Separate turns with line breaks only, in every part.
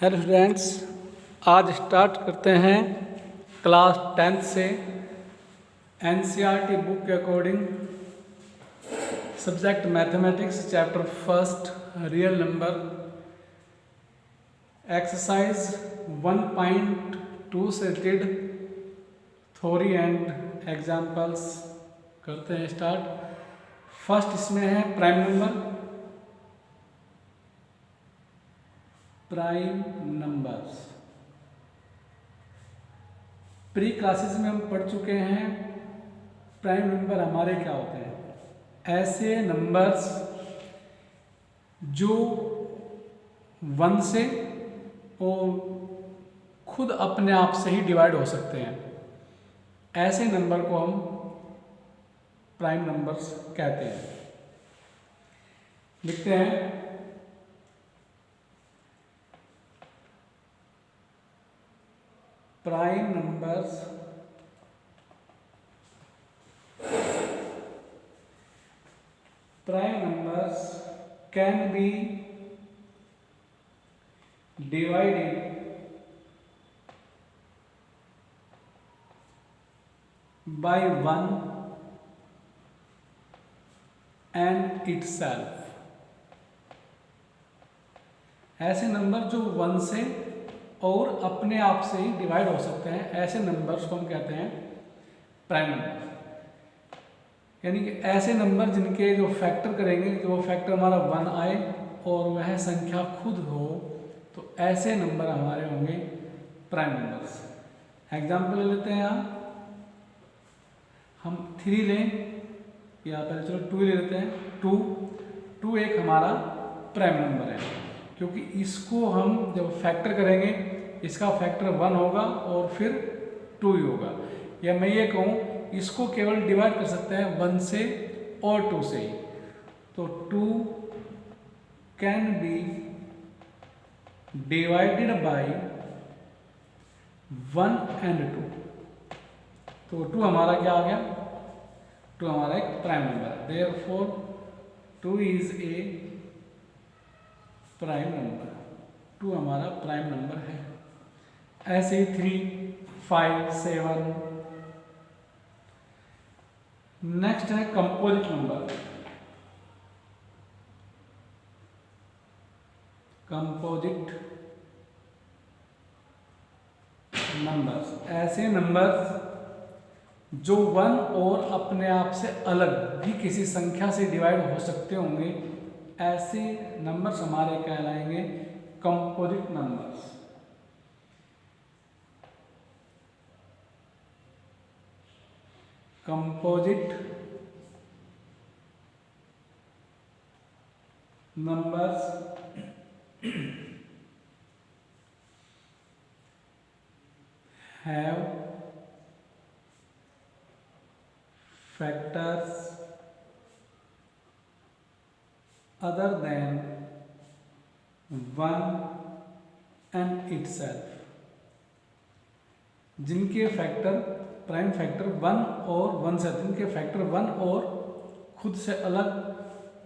Hello students, आज start करते हैं क्लास 10th से एनसीईआरटी बुक के according subject mathematics chapter first real number exercise 1.2 से टिड थ्योरी एंड एग्जाम्पल्स करते हैं स्टार्ट। फर्स्ट इसमें है प्राइम नंबर्स। प्री क्लासेस में हम पढ़ चुके हैं प्राइम नंबर हमारे क्या होते हैं। ऐसे नंबर्स जो 1 से और खुद अपने आप से ही डिवाइड हो सकते हैं, ऐसे नंबर को हम प्राइम नंबर्स कहते हैं। लिखते हैं prime numbers can be divided by 1 and itself। ऐसे नंबर जो 1 से और अपने आप से ही डिवाइड हो सकते हैं, ऐसे नंबर्स को हम कहते हैं प्राइम नंबर। यानी कि ऐसे नंबर जिनके जो फैक्टर करेंगे, जो फैक्टर हमारा 1 आए और वह संख्या खुद हो, तो ऐसे नंबर हमारे होंगे प्राइम नंबर्स। एग्जाम्पल ले लेते हैं। यहाँ हम 3 लें या पहले चलो 2 ले लेते हैं। 2 एक हमारा प्राइम नंबर है, क्योंकि इसको हम जब फैक्टर करेंगे इसका फैक्टर 1 होगा और फिर 2 ही होगा। या मैं ये कहूँ, इसको केवल डिवाइड कर सकते हैं 1 से और 2 से ही। तो 2 can be divided by 1 and 2। तो 2 हमारा क्या आ गया? 2 हमारा एक प्राइम नंबर है। Therefore 2 is a prime number. 2 हमारा प्राइम नंबर है। ऐसे ही 3, 5, 7। नेक्स्ट है कंपोजिट नंबर। कंपोजिट नंबर्स ऐसे नंबर्स जो 1 और अपने आप से अलग भी किसी संख्या से डिवाइड हो सकते होंगे, ऐसे नंबर्स हमारे कहलाएंगे composite numbers. Composite numbers have factors other than 1 and itself। जिनके फैक्टर प्राइम फैक्टर 1 और 1 से, जिनके फैक्टर 1 और खुद से अलग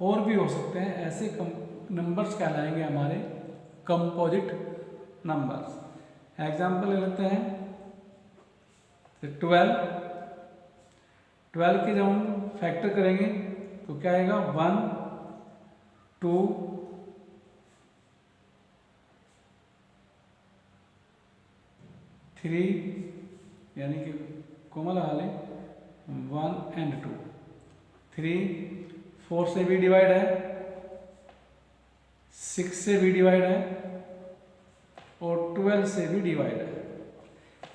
और भी हो सकते हैं, ऐसे नंबर्स कहलाएंगे हमारे कंपोजिट नंबर्स। एग्जाम्पल ले लेते हैं। 12 के जब हम फैक्टर करेंगे तो क्या आएगा? 1, 2, 3, यानी कि कोमल लगा लें 1 and 2। 3, 4 से भी डिवाइड है, 6 से भी डिवाइड है और 12 से भी डिवाइड है।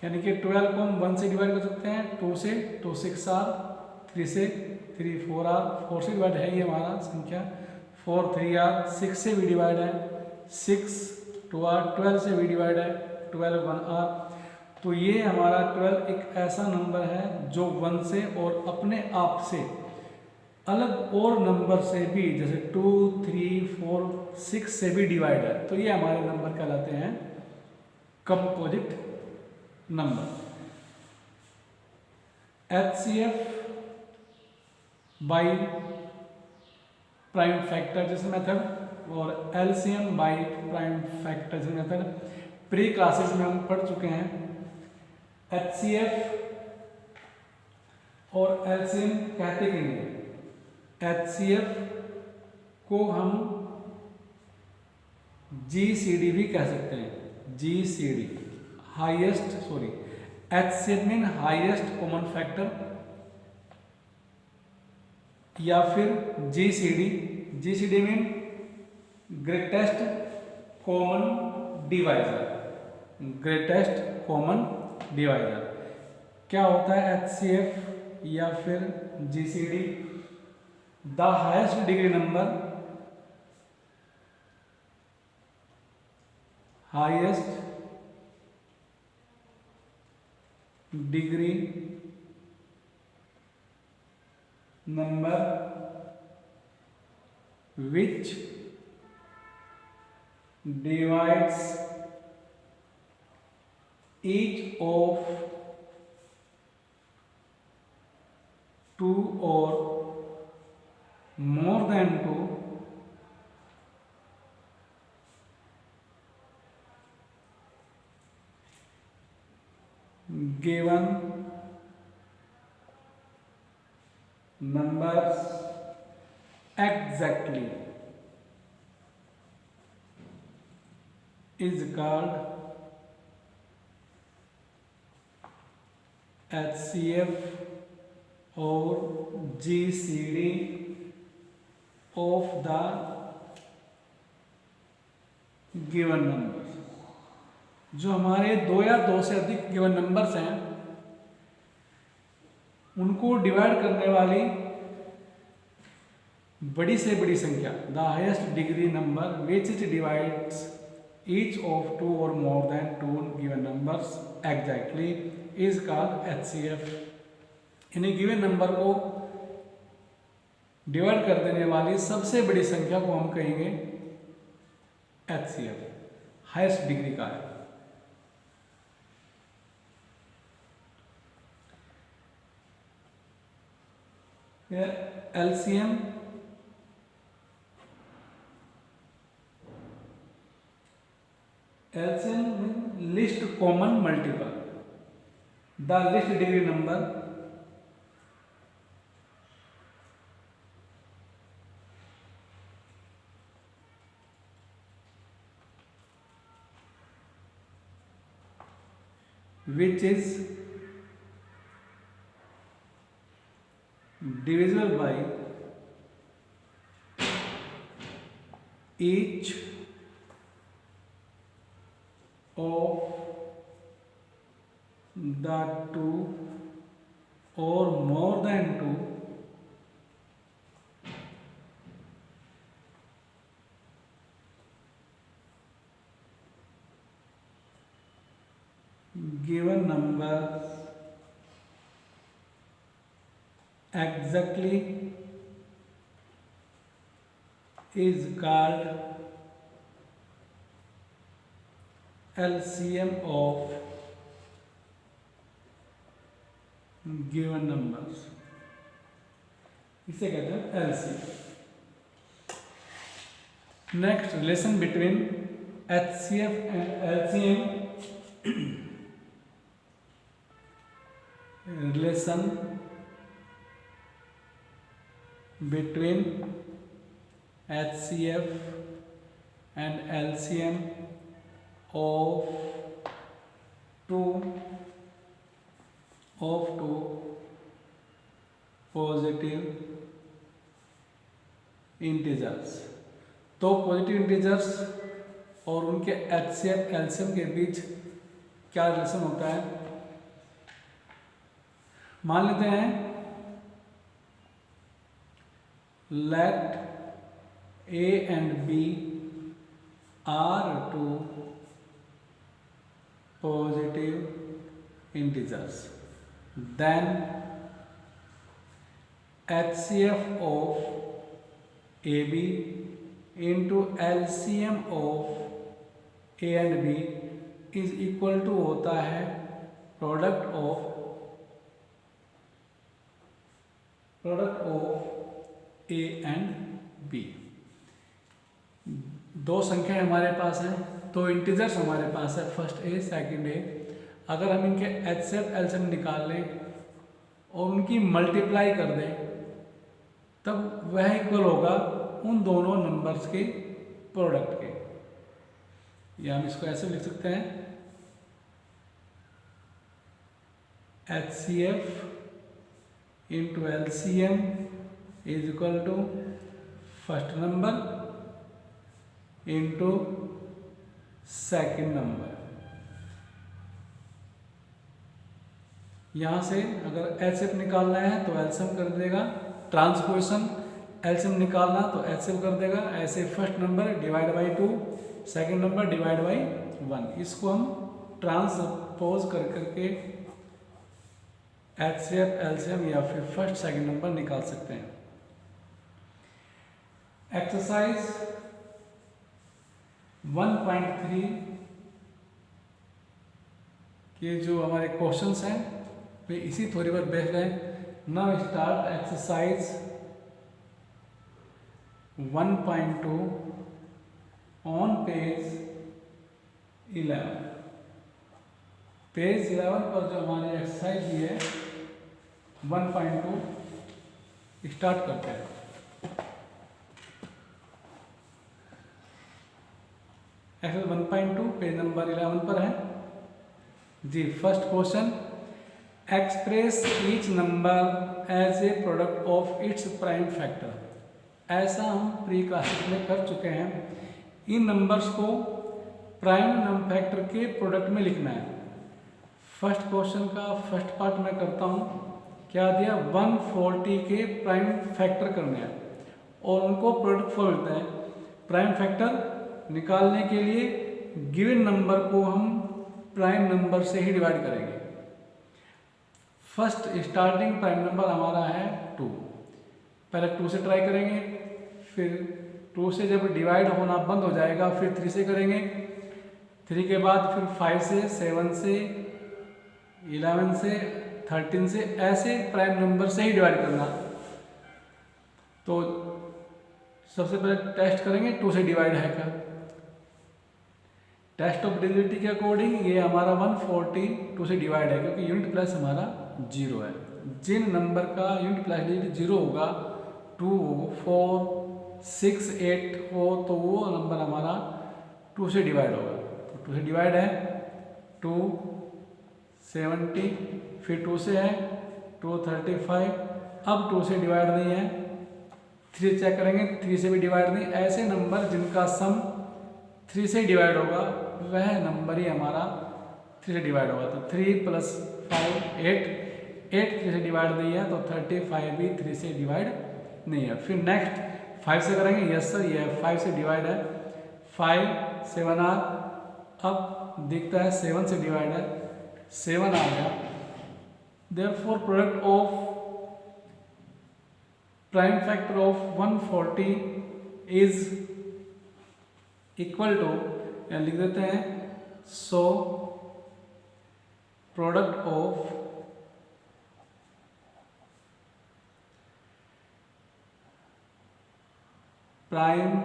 यानी कि 12 को हम 1 से डिवाइड कर सकते हैं, 2 से, 2 6 आर, 3 से 3 4 आर, 4 से डिवाइड है ये हमारा संख्या, 4 3 आर, 6 से भी डिवाइड है, 6 2 आर, 12 से भी डिवाइड है, 12 1 आर। तो ये हमारा 12 एक ऐसा नंबर है जो 1 से और अपने आप से अलग और नंबर से भी, जैसे 2 3 4 6 से भी डिवाइड है। तो ये हमारे नंबर कहलाते हैं composite number. HCF by prime factor जैसे मेथड और LCM by prime factorization method pre classes में हम पढ़ चुके हैं। एचसीएफ और एलसीएम कहते कि नहीं, एचसीएफ को हम जीसीडी भी कह सकते हैं, GCD highest, sorry HCF mean highest common factor, या फिर GCD, GCD mean greatest common divisor, greatest common divisor. क्या होता है एचसीएफ या फिर GCD? The highest degree number, highest degree number which divides each of two or more than two given numbers exactly is called HCF और GCD of the given numbers। जो हमारे दो या दो से अधिक गिवन नंबर्स हैं उनको डिवाइड करने वाली बड़ी से बड़ी संख्या, the highest degree number which is divides each of two और more than two given numbers exactly is called HCF. यानी गिवन नंबर को डिवाइड कर देने वाली सबसे बड़ी संख्या को हम कहेंगे एचसीएफ, हाईएस्ट डिग्री का है। LCM LCM list common multiple, the list degree number which is divisible by each of the two or more than two given numbers exactly is called LCM of given numbers, इसे कहते हैं LCM। Next, relation between HCF and LCM। relation between HCF and LCM of two positive integers। तो positive integers और उनके HCF LCM के बीच क्या relation होता है? मान लेते हैं late A and B are two positive integers, then HCF of AB into LCM of A and B is equal to होता है product of A and B, दो संख्या हमारे पास हैं, तो इंटीजर्स हमारे पास है, फर्स्ट ए सेकंड ए। अगर हम इनके एचसीएफ एलसीएम निकाल लें और उनकी मल्टीप्लाई कर दें, तब वह इक्वल होगा उन दोनों नंबर्स के प्रोडक्ट के। या हम इसको ऐसे लिख सकते हैं, HCF into LCM is equal to first number into second number. यहाँ से अगर HCF निकालना है तो LCM कर देगा, ट्रांसपोजिशन LCM निकालना तो HCF कर देगा। ऐसे first number divide by 2, second number divide by 1, इसको हम ट्रांसपोज कर करके HCF LCM या फिर फर्स्ट सेकेंड नंबर निकाल सकते हैं। एक्सरसाइज 1.3 के जो हमारे क्वेश्चंस हैं वे इसी थ्योरी पर बेस्ड है। Now start exercise 1.2 on page 11। Page 11 पर जो हमारी एक्सरसाइज दी है 1.2 स्टार्ट करते हैं। एक्सरसाइज 1.2 पेज नंबर 11 पर है जी। First question, express each number as a product of its prime factor. ऐसा हम प्री क्लासेस में कर चुके हैं। इन नंबर्स को प्राइम नंबर फैक्टर के प्रोडक्ट में लिखना है। फर्स्ट क्वेश्चन का फर्स्ट पार्ट मैं करता हूँ। क्या दिया, 140 के प्राइम फैक्टर करने हैं और उनको प्रोडक्ट फॉर्म मिलता है। प्राइम फैक्टर निकालने के लिए गिवन नंबर को हम प्राइम नंबर से ही डिवाइड करेंगे। फर्स्ट स्टार्टिंग प्राइम नंबर हमारा है 2। पहले 2 से ट्राई करेंगे, फिर 2 से जब डिवाइड होना बंद हो जाएगा फिर 3 से करेंगे, 3 के बाद फिर 5 से, 7 से, 11 से, 13 से, ऐसे प्राइम नंबर से ही डिवाइड करना। तो सबसे पहले टेस्ट करेंगे 2 से डिवाइड है क्या। टेस्ट ऑफ डिविजिबिलिटी के अकॉर्डिंग ये हमारा 140 2 से डिवाइड है, क्योंकि यूनिट प्लस हमारा 0 है। जिन नंबर का यूनिट प्लस डिजिट 0 होगा, 2, 4, 6, 8 हो, तो वो नंबर हमारा 2 से डिवाइड होगा। तो 2 से डिवाइड है 270, फिर 2 से है 235, अब 2 से डिवाइड नहीं है, 3 चेक करेंगे, 3 से भी डिवाइड नहीं। ऐसे नंबर जिनका सम 3 से डिवाइड होगा वह नंबर ही हमारा 3 से डिवाइड होगा। तो 3 + 5 8, 8 3 से डिवाइड नहीं है, तो 35 भी 3 से डिवाइड नहीं है। फिर नेक्स्ट 5 से करेंगे, यस सर ये 5 से डिवाइड है, 5 7 आर, अब दिखता है 7 से डिवाइड है, 7 आ गया। Therefore product of prime factor of 140 is equal to, या लिख देते हैं, so product of prime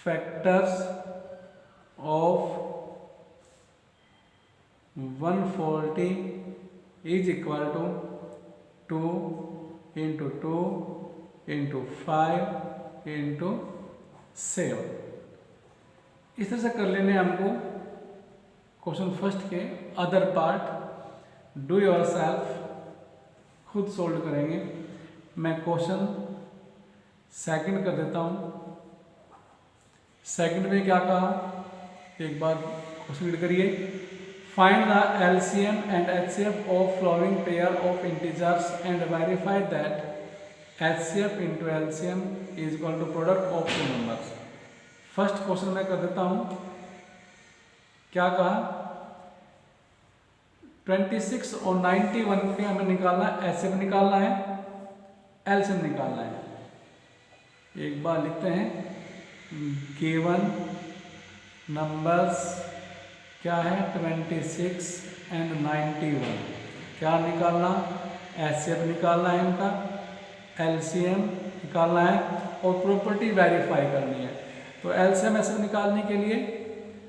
factors of 140 is equal to 2 × 2 × 5 × 7। इस तरह से कर लेने हमको क्वेश्चन फर्स्ट के other part do your self खुद सोल्व करेंगे। मैं क्वेश्चन सेकंड कर देता हूँ। सेकंड में क्या कहा, एक बार क्वेश्चन रीड करिए। Find the LCM and HCF of following pair of integers and verify that HCF × LCM is equal to product of two numbers. First question मैं कर देता हूँ। क्या कहा, 26 और 91 के हमें निकालना है, HCF निकालना है, LCM निकालना है। एक बार लिखते हैं, गिवन नंबर्स क्या है, 26 एंड 91। क्या निकालना, HCF निकालना है इनका, LCM निकालना है और प्रॉपर्टी वेरीफाई करनी है। तो एलसीएम एसएफ निकालने के लिए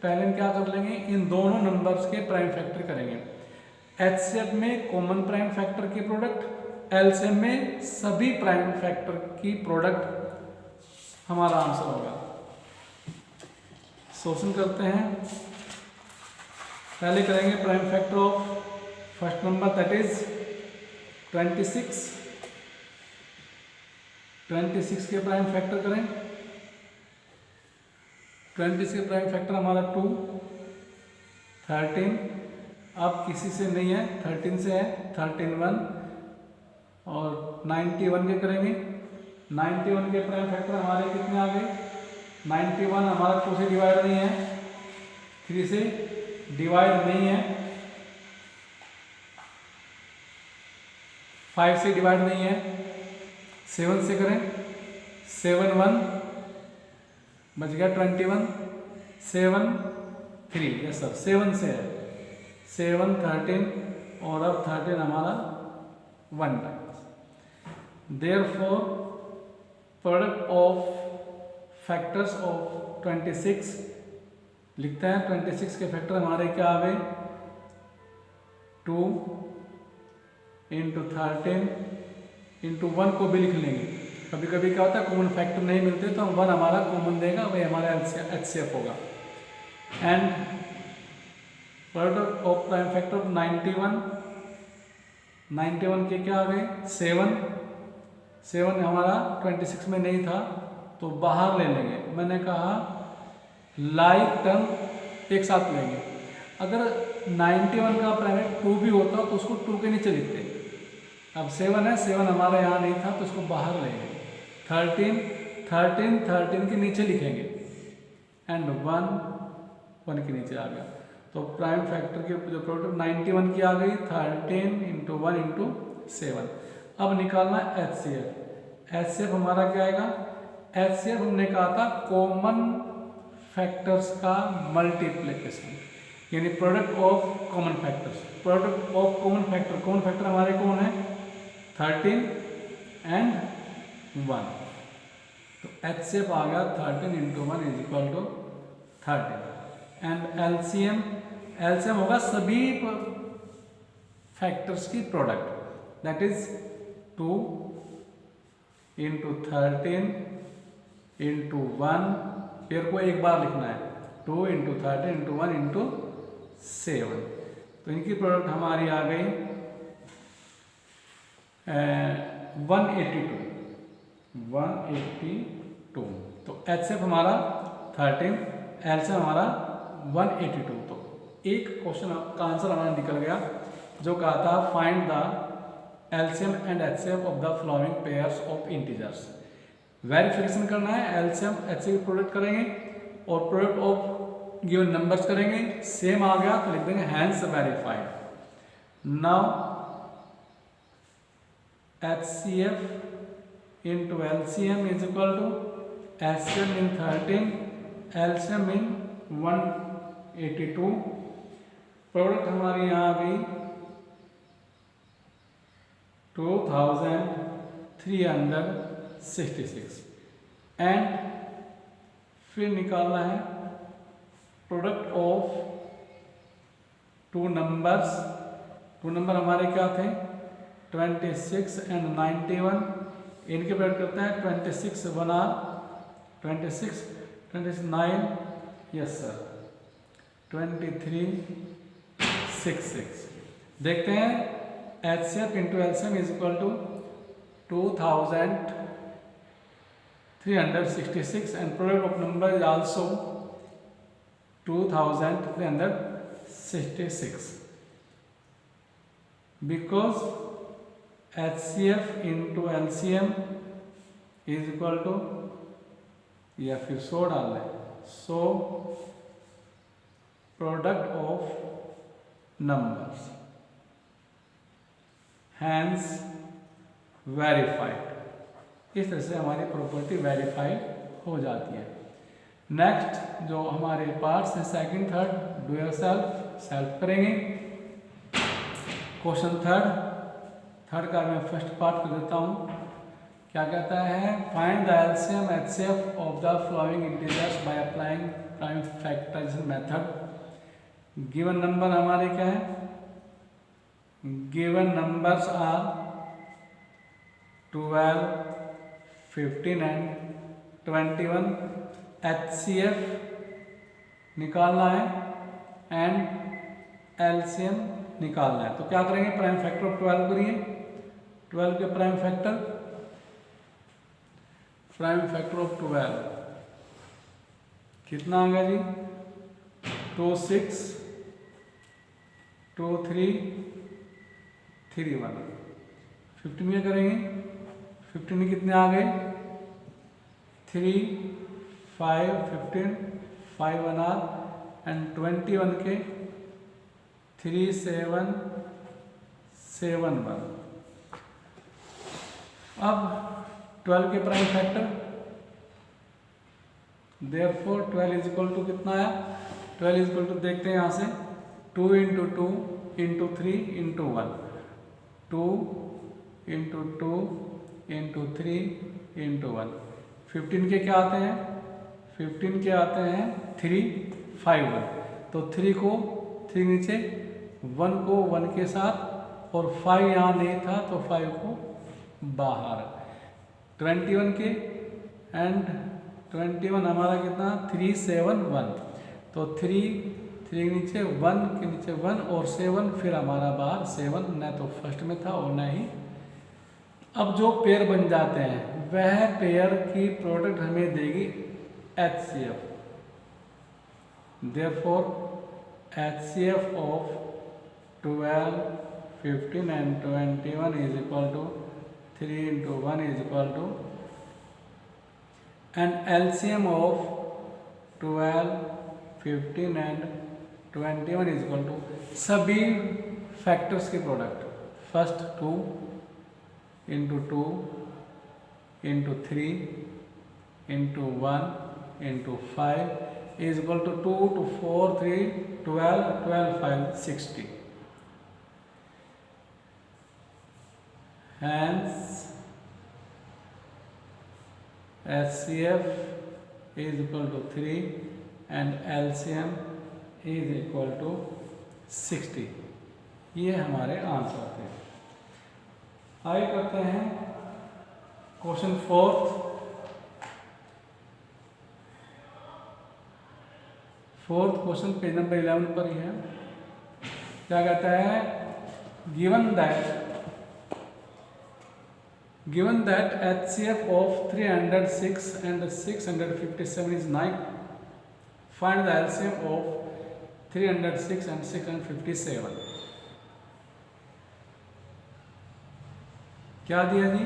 पहले हम क्या कर लेंगे, इन दोनों नंबर्स के प्राइम फैक्टर करेंगे। एचसीएफ में कॉमन प्राइम फैक्टर की प्रोडक्ट, एलसीएम में सभी प्राइम फैक्टर की प्रोडक्ट हमारा आंसर होगा। सॉल्यूशन करते हैं। पहले करेंगे prime factor of first number that is 26। 26 के प्राइम फैक्टर करें। 26 के प्राइम फैक्टर हमारा 2, 13, अब किसी से नहीं है, 13 से है, 13 1 और 91 के करेंगे। 91 के प्राइम फैक्टर हमारे कितने आ गए, 91 हमारा 2 से डिवाइड नहीं है, 3 से डिवाइड नहीं है, 5 से डिवाइड नहीं है, 7 से करें, 7 1 बच गया 21, 7 3, यस सर 7 से है, 7 13 और अब 13 हमारा 1 times. Therefore product of factors of 26 लिखते हैं। 26 के फैक्टर हमारे क्या आ गए, 2 इंटू 13 इंटू 1 को भी लिख लेंगे। कभी कभी क्या होता है कॉमन फैक्टर नहीं मिलते तो 1 हमारा कॉमन देगा, वही हमारा एचसीएफ होगा। And product of prime factor of 91, 91 के क्या आ गए, 7 हमारा 26 में नहीं था तो बाहर ले लेंगे। मैंने कहा लाइक टर्म एक साथ लेंगे। अगर 91 का प्राइम 2 भी होता तो उसको 2 के नीचे लिखते। अब 7 है, 7 हमारा यहाँ नहीं था तो उसको बाहर लेंगे। 13 के नीचे लिखेंगे एंड 1 के नीचे आ गया। तो प्राइम फैक्टर के जो प्रोडक्ट 91 की आ गई, 13 इंटू 1 इंटू 7। अब निकालना एचसीएफ। एचसीएफ हमारा क्या आएगा, एचसीएफ हमने कहा था कॉमन फैक्टर्स का मल्टीप्लिकेशन, यानी product of common factors. Product of common factor हमारे कौन है, 13 एंड 1। तो एचसीएफ आ गया 13 into 1 is equal to 13। And LCM होगा सभी फैक्टर्स की product, that is 2 into 13 into 1, pair को एक बार लिखना है, 2 इंटू 13 इंटू 1 इंटू 7। तो इनकी प्रोडक्ट हमारी आ गई 182। तो एचसीएफ हमारा 13, एलसीएम हमारा 182। तो एक क्वेश्चन का आंसर हमारा निकल गया जो कहा था find the LCM and HCF of the following pairs of integers. Verification करना है, एलसीएम एचसीएफ प्रोडक्ट करेंगे और प्रोडक्ट ऑफ गिवन नंबर्स करेंगे। सेम आ गया तो लिख देंगे hence verified. Now HCF into LCM is equal to HCM in 13, LCM in 182। Product हमारी यहाँ आ गई 2366 एंड फिर निकालना है प्रोडक्ट ऑफ टू नंबर हमारे क्या थे 26 एंड 91। इनके प्रोडक्ट करते हैं 26 1 आर 26 9, यस सर 2366। देखते हैं HCF into LCM is equal to 2366 and product of number is also 2366 because HCF into LCM is equal to, या फिर 100 डाल लें, so product of numbers hence verified। इस तरह से हमारी प्रॉपर्टी वेरीफाई हो जाती है। नेक्स्ट जो हमारे पार्ट्स हैं second third, do your self करेंगे। क्वेश्चन थर्ड का मैं फर्स्ट पार्ट कर देता हूँ। क्या कहता है, find the LCM HCF of the following integers by applying prime factorization method. Given number हमारे क्या है, given numbers are 12, 15 and 21। HCF निकालना है एंड एलसीएम निकालना है। तो क्या करेंगे, प्राइम फैक्टर ऑफ 12 करिए। 12 के प्राइम फैक्टर ऑफ 12 कितना आ गया जी, 2 6 2 3 3 1। 15 में करेंगे, 15 में कितने आ गए, 3 5 15 5 1 आर एंड 21 के 3 7 7 1। अब 12 के prime factor, therefore 12 is equal to कितना आया, 12 इज इक्वल टू देखते हैं यहाँ से, 2 into 2 into 3 into 1, 2 into 2 into 3 into 1। 15 के क्या आते हैं, 15 के आते हैं 3 5 1। तो 3 को 3 नीचे, 1 को 1 के साथ और 5 यहाँ नहीं था तो 5 को बाहर। 21 के एंड 21 हमारा कितना, 3 7 1। तो 3 के नीचे 1 के नीचे 1 और 7 फिर हमारा बाहर 7, न तो फर्स्ट में था और न ही। अब जो पेयर बन जाते हैं वह पेयर की प्रोडक्ट हमें देगी HCF. Therefore HCF of 12, 15 and 21 is equal to 3 into 1 is equal to, and LCM of 12, 15 and 21 is equal to सभी फैक्टर्स की product, first 2 into 2 into 3 into 1 into 5 is equal to 2 to 4 3 12 12 5 60। Hence HCF is equal to 3 and LCM is equal to 60। ये हमारे answer थे। आगे करते हैं question 4th question page number 11 पर ही है। क्या कहता है, given that HCF of 306 and 657 is 9, find the LCM of 306 and 657। क्या दिया जी,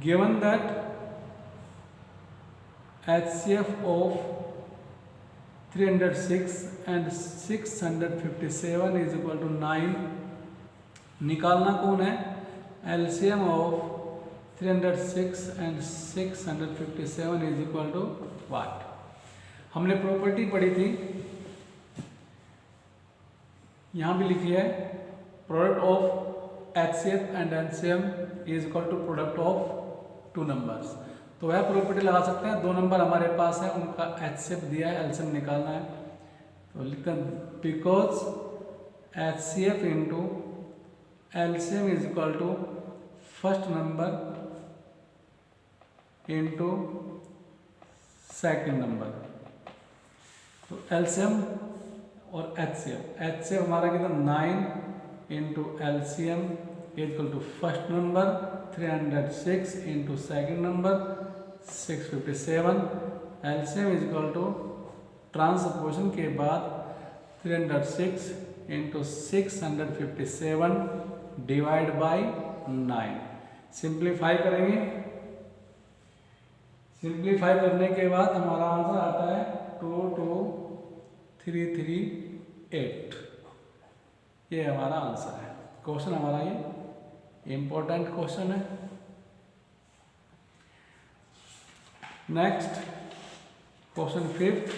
given that HCF of 306 and 657 is equal to 9। निकालना कौन है, LCM of 306 and 657 is equal to what। हमने प्रॉपर्टी पढ़ी थी, यहाँ भी लिखी है, product of HCF and LCM is equal to product of 2 numbers. तो वह प्रॉपर्टी लगा सकते हैं, 2 नंबर हमारे पास है, उनका HCF दिया है, LCM निकालना है। तो लिखते हैं because HCF into LCM is equal to first number into second number. तो LCM और HCF हमारा कितना 9 into LCM equal to first number 306 into second number 657। LCM is equal to transposition के बाद 306 इंटू 657 डिवाइड बाई 9। सिंप्लीफाई करेंगे, simplify करने के बाद हमारा आंसर आता है 22338। ये हमारा आंसर है। क्वेश्चन हमारा ये इम्पोर्टेंट क्वेश्चन है। Next question 5th।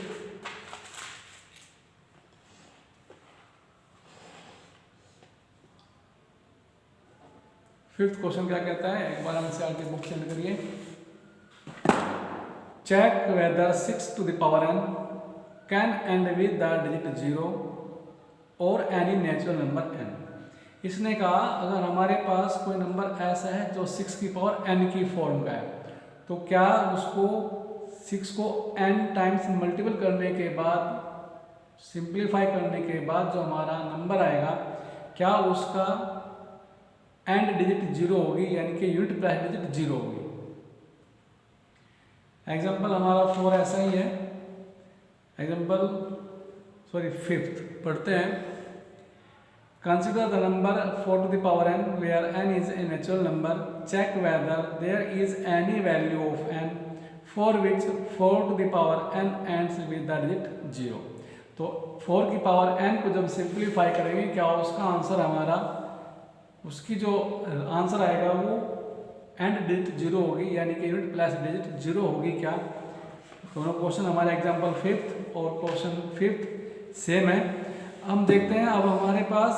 Fifth question क्या कहता है, एक बार एनसीईआरटी बुक सेंड करिए। Check whether 6 to the power n can end with the digit 0 और एनी नेचुरल नंबर n। इसने कहा अगर हमारे पास कोई नंबर ऐसा है जो 6 की पावर n की फॉर्म का है, तो क्या उसको 6 को n टाइम्स मल्टीपल करने के बाद, सिंप्लीफाई करने के बाद जो हमारा नंबर आएगा, क्या उसका एंड डिजिट 0 होगी, यानी कि यूनिट प्लस डिजिट 0 होगी। एग्जाम्पल हमारा 4 ऐसा ही है। एग्जाम्पल फिफ्थ पढ़ते हैं। Consider the number 4 to the power n where n is a natural number. Check whether there is any value of n for which 4 to the power n ends with the digit 0। तो 4 की power n को जब simplify करेंगे, क्या उसका answer हमारा, उसकी जो आंसर आएगा वो एंड डिजिट 0 होगी, यानी कि यूनिट प्लस डिजिट 0 होगी क्या। दोनों क्वेश्चन हमारे एग्जाम्पल फिफ्थ और क्वेश्चन फिफ्थ सेम है। हम देखते हैं अब हमारे पास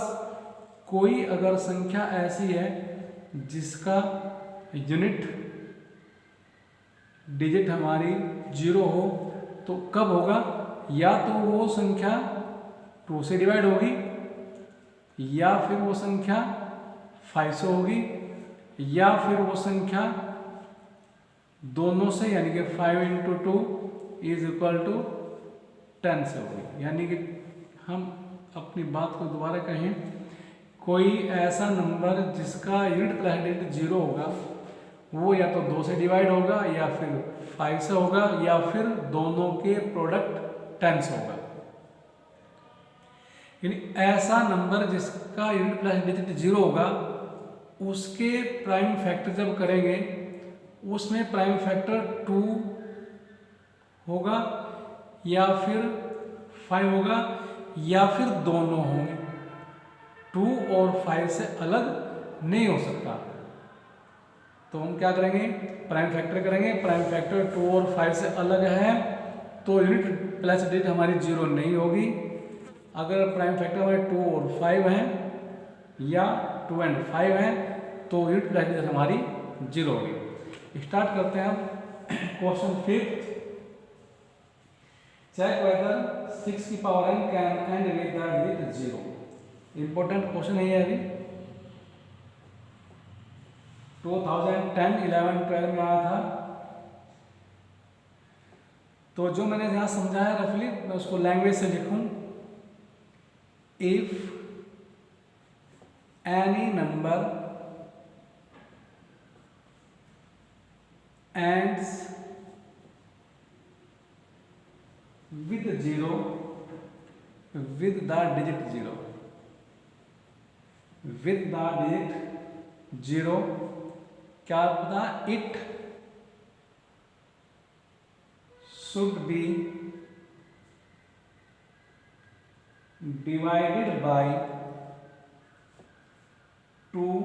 कोई अगर संख्या ऐसी है जिसका यूनिट डिजिट हमारी 0 हो, तो कब होगा, या तो वो संख्या 2 से डिवाइड होगी, या फिर वो संख्या 5 से होगी, या फिर वो संख्या दोनों से, यानी कि 5 × 2 = 10 से होगी। यानी कि हम अपनी बात को दोबारा कहें, कोई ऐसा नंबर जिसका यूनिट प्लस डिजिट 0 होगा, वो या तो 2 से डिवाइड होगा, या फिर 5 से होगा, या फिर दोनों के प्रोडक्ट 10 से होगा। यानी ऐसा नंबर जिसका यूनिट प्लस डिजिट 0 होगा, उसके प्राइम फैक्टर जब करेंगे, उसमें प्राइम फैक्टर 2 होगा, या फिर 5 होगा, या फिर दोनों होंगे। 2 और 5 से अलग नहीं हो सकता। तो हम क्या करेंगे, प्राइम फैक्टर करेंगे। प्राइम फैक्टर 2 और 5 से अलग है, तो यूनिट प्लस डिजिट हमारी 0 नहीं होगी। अगर प्राइम फैक्टर हमारे 2 और 5 हैं, या 2 और 5 हैं, तो यूनिट प्लस डिजिट हमारी 0 होगी। स्टार्ट करते हैं हम क्वेश्चन फिफ्थ। चेक वेदर 6 की power n can end with the digit 0। Important question है ये। अभी 2010, 11, 12 में आया था। तो जो मैंने यहाँ समझाया रफली, मैं उसको लैंग्वेज से लिखूं। If any number ends with 0 with the digit 0, with the digit 0, क्या पता, it should be divided by 2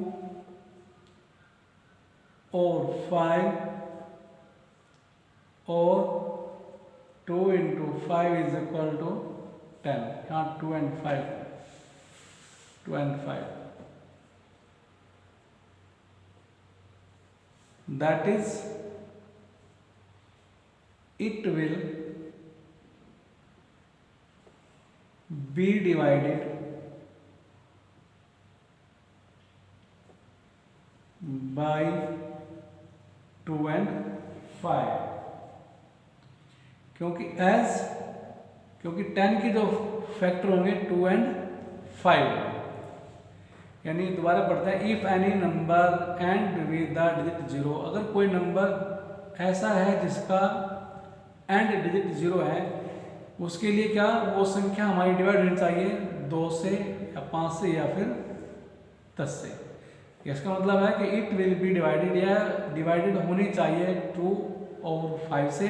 or 5 or 2 × 5 = 10। यहाँ 2 and 5, 2 and 5, that is it will be divided by 2 and 5, क्योंकि 10 की जो फैक्टर होंगे 2 and 5। यानी दोबारा पढ़ते हैं, if any number and with the digit 0, अगर कोई नंबर ऐसा है जिसका एंड डिजिट 0 है, उसके लिए क्या वो संख्या हमारी डिवाइड होनी चाहिए 2 से, या 5 से, या फिर 10 से। इसका मतलब है कि इट विल बी डिवाइडेड, या डिवाइडेड होनी चाहिए 2 और 5 से,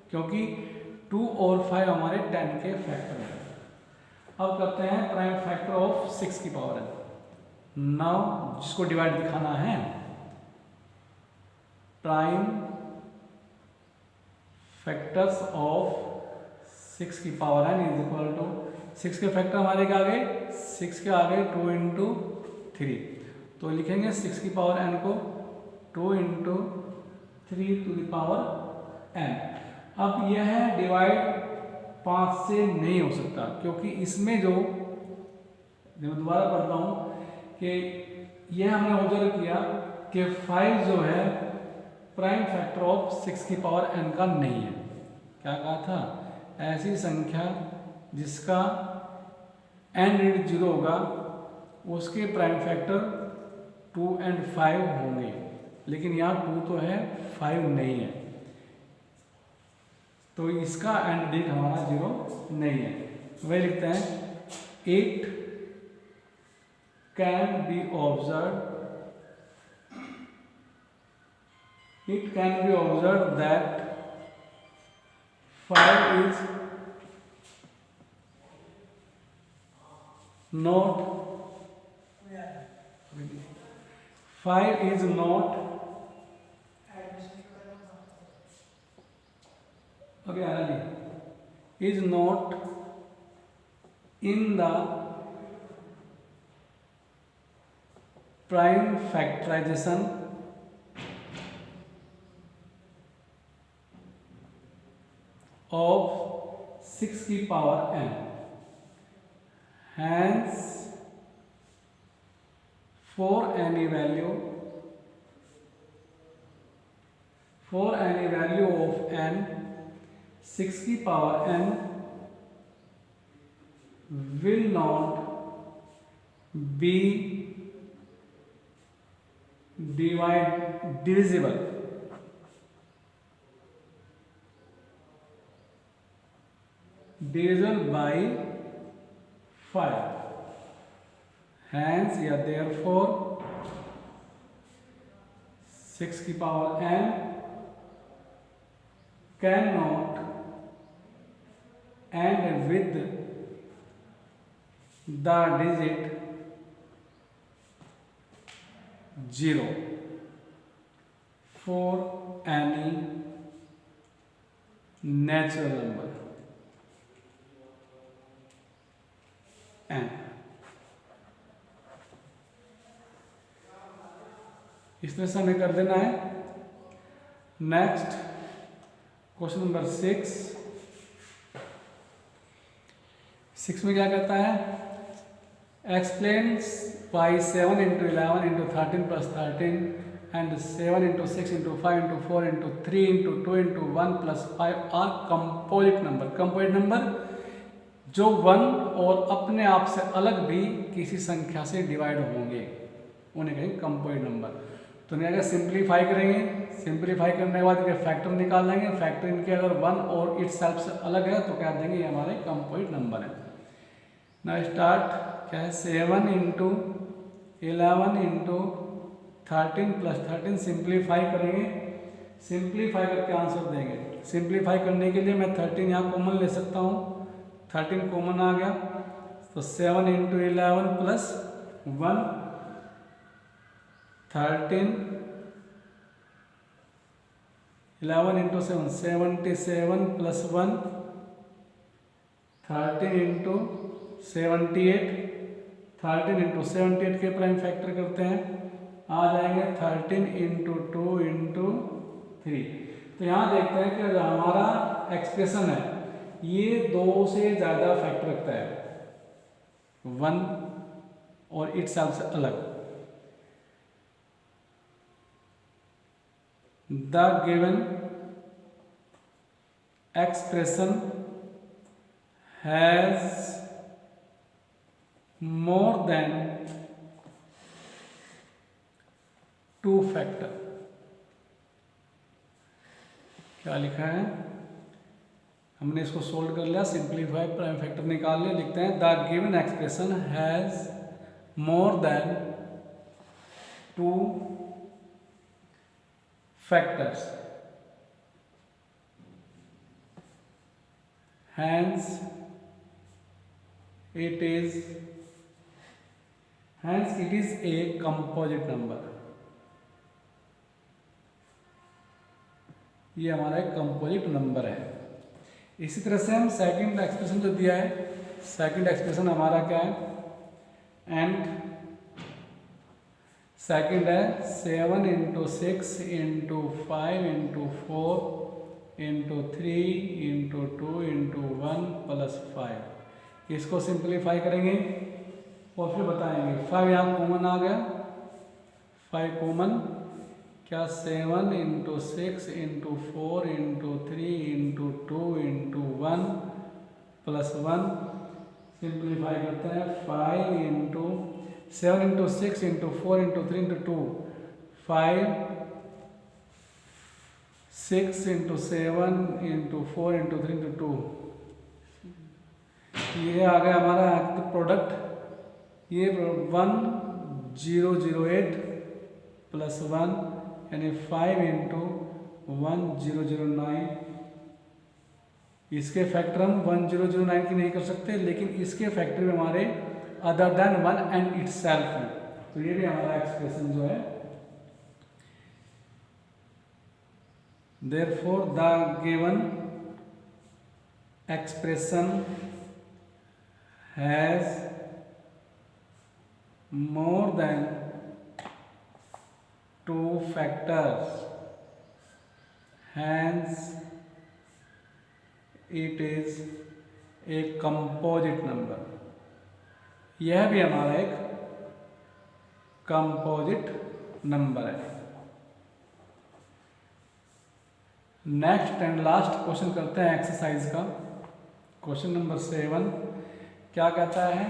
क्योंकि 2 और 5 हमारे 10 के फैक्टर हैं। अब करते हैं प्राइम फैक्टर ऑफ 6 की पावर n। नाउ जिसको डिवाइड दिखाना है, प्राइम फैक्टर्स ऑफ 6 की पावर n = 6 के फैक्टर हमारे क्या आ गए, 6 के आ गए 2 × 3, तो तो लिखेंगे 6 की पावर n को 2 into 3 to the power n। अब यह डिवाइड 5 से नहीं हो सकता, क्योंकि इसमें जो मैं दोबारा पढ़ता हूँ कि यह हमने ऑब्जर्व किया कि 5 जो है प्राइम फैक्टर ऑफ 6 की पावर n का नहीं है। क्या कहा था? ऐसी संख्या जिसका n ऋण 0 होगा उसके प्राइम फैक्टर 2 और 5 होंगे, लेकिन यहाँ 2 तो है, 5 नहीं है, तो इसका एंड डिजिट हमारा 0 नहीं है। वही लिखते हैं 8 can be observe, it can be observed that 5 is not 5 is not okay is not in the prime factorization of 6 की power n, hence for any value of n 6 की power n will not be divisible by 5, hence या therefore 6 की power n cannot end with the digit 0 for any natural number n। इस तरह से हमें कर देना है। नेक्स्ट क्वेश्चन नंबर 6 में क्या कहता है? Explains by 7 into 11 into 13 plus 13 and 7 into 6 into 5 into 4 into 3 into 2 into 1 plus 5 are composite number. Composite number जो 1 और अपने आप से अलग भी किसी संख्या से डिवाइड होंगे, उन्हें कहेंगे कंपोजिट नंबर। तो नहीं, अगर सिंप्लीफाई करेंगे, सिंप्लीफाई करने के बाद इनके फैक्टर निकाल लेंगे, फैक्टर इनके अगर 1 और इट सेल्फ से अलग है तो क्या देंगे, ये हमारे कंपोजिट नंबर है। ना स्टार्ट क्या है? 7 इंटू 11 इंटू 13 प्लस 13 सिंप्लीफाई करेंगे, सिंप्लीफाई करके आंसर देंगे। सिंप्लीफाई करने के लिए मैं 13 यहाँ कॉमन ले सकता हूँ, 13 कॉमन आ गया तो 7 into 11 plus 1 13 11 into 7 77 plus 1 13 into 78 13 into 78 के प्राइम फैक्टर करते हैं, आ जाएंगे 13 इंटू 2 इंटू 3। तो यहाँ देखते हैं कि हमारा एक्सप्रेशन है ये 2 से ज़्यादा फैक्टर रखता है, 1 और इट सेल्फ से अलग। The given expression has more than 2 factor। क्या लिखा है? हमने इसको सोल्व कर लिया, सिंप्लीफाई प्राइम फैक्टर निकाल लिया। लिखते हैं the given expression has more than 2 factors, hence it is a composite number। ये हमारा एक कंपोजिट नंबर है। इसी तरह से हम सेकंड एक्सप्रेशन जो दिया है, सेकंड एक्सप्रेशन हमारा क्या है? एंड सेकंड है 7 into 6 into 5 into 4 into 3 into 2 into 1 plus 5। इसको सिंप्लीफाई करेंगे और फिर बताएंगे। 5 यहाँ कॉमन आ गया, 5 कॉमन, क्या 7 into 6 into 4 into 3 into 2 into 1 plus 1। Simplify करते हैं। 5 into 7 into 6 into 4 into 3 into 2, 5, 6 into 7 into 4 into 3 into 2, ये आ गया हमारा प्रोडक्ट। ये 1008 प्लस 1 यानी 5 इंटू 1009। इसके फैक्टर हम 1009 की नहीं कर सकते, लेकिन इसके फैक्टर में हमारे other than 1 and it's self है, तो ये भी हमारा एक्सप्रेशन जो है। Therefore the given expression has more than 2 factors, hence it is a composite number। यह भी हमारा एक कंपोजिट नंबर है। नेक्स्ट एंड लास्ट क्वेश्चन करते हैं एक्सरसाइज का। क्वेश्चन नंबर 7 क्या कहता है?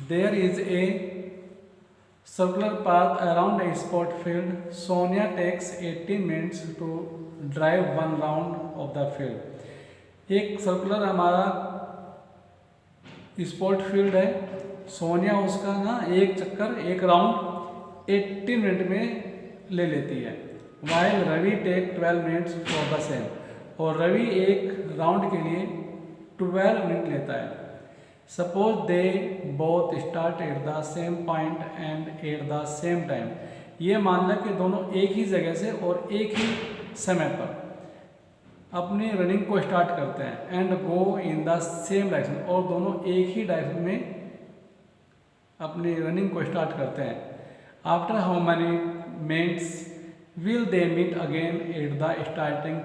There is a circular path around a sport field. Sonia takes 18 minutes to drive 1 round of the field। एक सर्कुलर हमारा स्पोर्ट फील्ड है, सोनिया उसका ना एक चक्कर, एक राउंड 18 मिनट में ले लेती है। While Ravi take 12 minutes for the same, और रवि एक राउंड के लिए 12 मिनट लेता है। Suppose they both start at the same point and at the same time. ये मान लें कि दोनों एक ही जगह से और एक ही समय पर अपनी रनिंग को स्टार्ट करते हैं। And go in the same direction, और दोनों एक ही डायरेक्शन में अपनी रनिंग को स्टार्ट करते हैं। After how many minutes will they meet again at the starting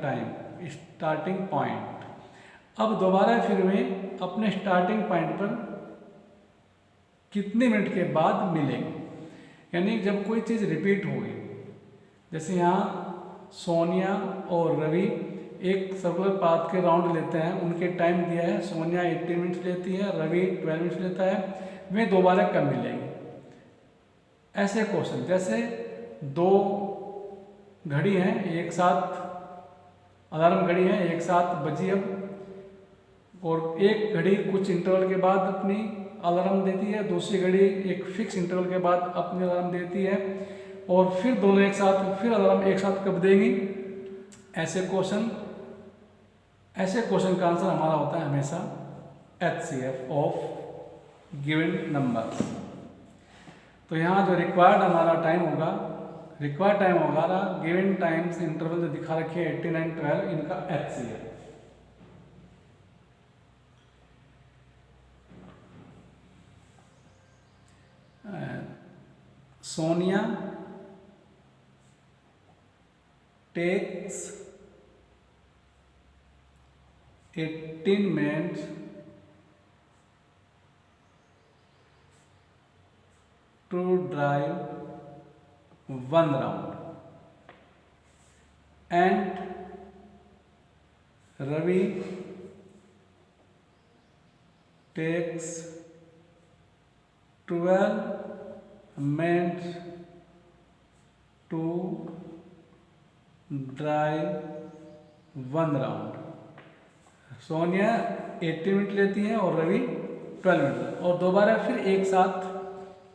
point. अब दोबारा फिर वे अपने स्टार्टिंग पॉइंट पर कितने मिनट के बाद मिलेंगे। यानी जब कोई चीज़ रिपीट होगी, जैसे यहाँ सोनिया और रवि एक सर्कुलर पाथ के राउंड लेते हैं, उनके टाइम दिया है, सोनिया 18 मिनट्स लेती है, रवि 12 मिनट्स लेता है, वे दोबारा कब मिलेंगे। ऐसे क्वेश्चन, जैसे 2 घड़ी हैं एक साथ, अलार्म घड़ी है एक साथ बजी अब, और एक घड़ी कुछ इंटरवल के बाद अपनी अलार्म देती है, दूसरी घड़ी एक फिक्स इंटरवल के बाद अपनी अलार्म देती है, और फिर दोनों एक साथ, फिर अलार्म एक साथ कब देंगी। ऐसे क्वेश्चन का आंसर हमारा होता है हमेशा HCF ऑफ गिवन नंबर। तो यहाँ जो रिक्वायर्ड हमारा टाइम होगा, गिवन टाइम्स इंटरवल जो दिखा रखे हैं 18 एंड 12, इनका HCF। Sonia takes 18 minutes to drive 1 round, and Ravi takes 12 minutes to drive 1 round। Sonia 80 minute लेती है और रवि 12 मिनट, और दोबारा फिर एक साथ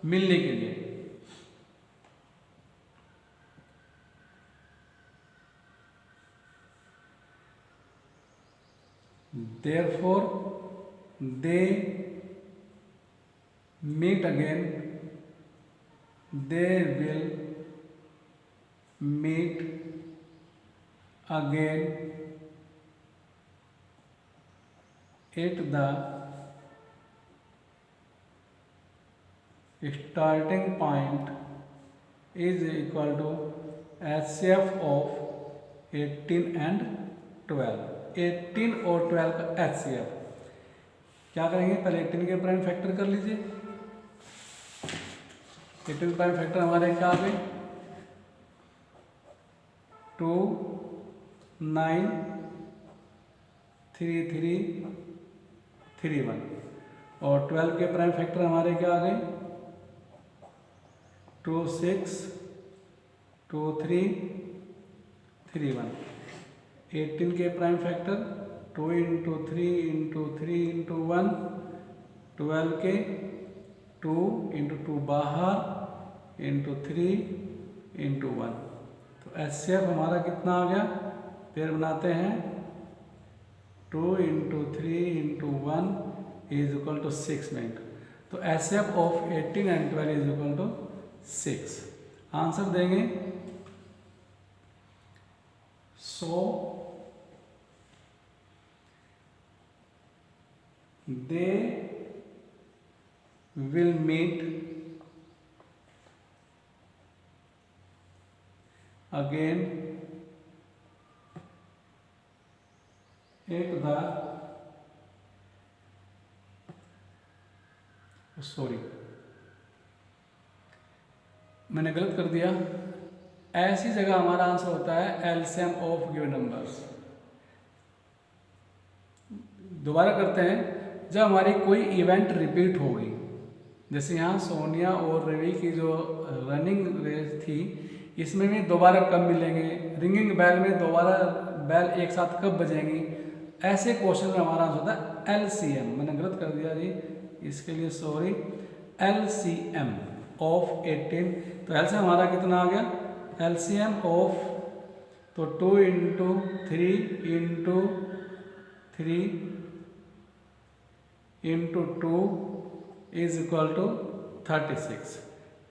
मिलने के लिए। Therefore they meet again, they will meet again at the starting point is equal to HCF of 18 and 12। 18 और 12 का HCF क्या करेंगे, पहले 18 के प्राइम फैक्टर कर लीजिए। 18 प्राइम फैक्टर हमारे क्या आ गए, 2 9 3 3 3 1। और 12 के प्राइम फैक्टर हमारे क्या आ गए, 2 6 2 3 3 1। 18 के prime factor 2 into 3 into 3 into 1। 12 के 2 इंटू 2 बाहर इंटू 3 इंटू 1। तो HCF हमारा कितना आ गया, फिर बनाते हैं 2 into 3 into 1 is equal to 6 minute. तो HCF of 18 and 12 is equal to 6। Answer देंगे, so they will meet again at the sorry मैंने गलत कर दिया। ऐसी जगह हमारा आंसर होता है एलसीएम ऑफ गिवन नंबर्स। दोबारा करते हैं, जब हमारी कोई इवेंट रिपीट हो गई, जैसे यहाँ सोनिया और रवि की जो रनिंग रेस थी, इसमें भी दोबारा कब मिलेंगे, रिंगिंग बेल में दोबारा बेल एक साथ कब बजेंगी, ऐसे क्वेश्चन में हमारा आंसर होता है एलसीएम। मैंने गलत कर दिया जी, इसके लिए सॉरी। एलसीएम ऑफ 18, तो एलसीएम हमारा कितना आ गया, एलसीएम ऑफ, तो 2 into 3 into 3 into 2 is equal to 36।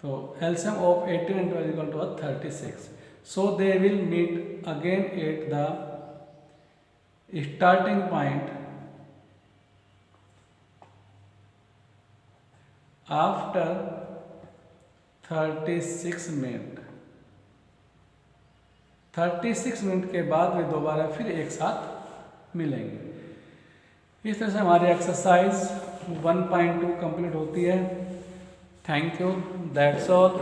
तो LCM of 18 and 12 is equal to 36। So they will meet again at the starting point after 36 minute. 36 minute के बाद वे दोबारा फिर एक साथ मिलेंगे। इस तरह से हमारी एक्सरसाइज 1.2 कंप्लीट होती है। Thank you, that's all.